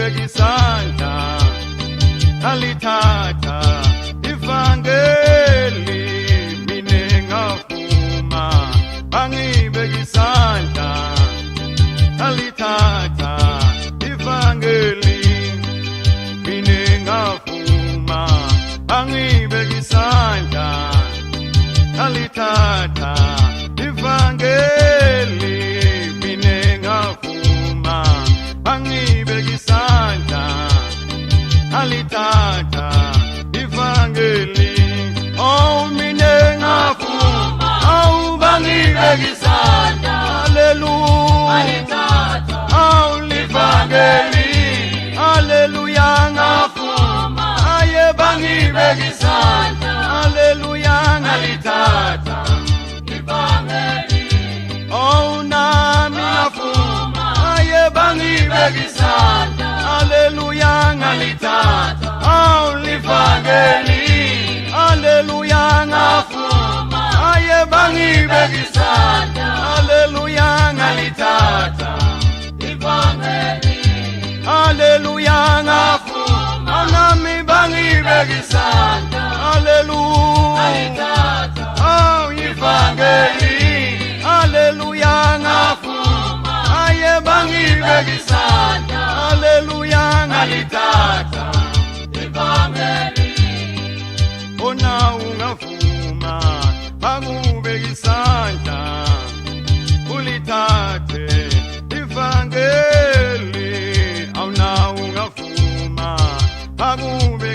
bangibeka isandla ngalithatha ivangeli mine ngavuma bangibeka isandla ngalithatha ivangeli mine ngavuma bangibeka isandla ngalithatha ivangeli mine ngavuma bangibeka isandla ngalithatha ivangeli oh mine ngavuma oh bangibeka isandla haleluya oh livangeli haleluya ngavuma aye bangibeka isandla haleluya ngalithatha ivangeli oh nami ngavuma aye bangibeka isandla haleluya ngalithatha oh livangeli haleluya ngavuma aye bangibeka isandla haleluya ngalithatha ivangeli haleluya ngavuma nami bangibeka isandla haleluya oh ivangeli haleluya ngavuma aye bangibeka isandla haleluya ngalithatha ivangeli ona ungavuma bangibeka isandla ulithathe ivangeli awuna ungavuma bangibeka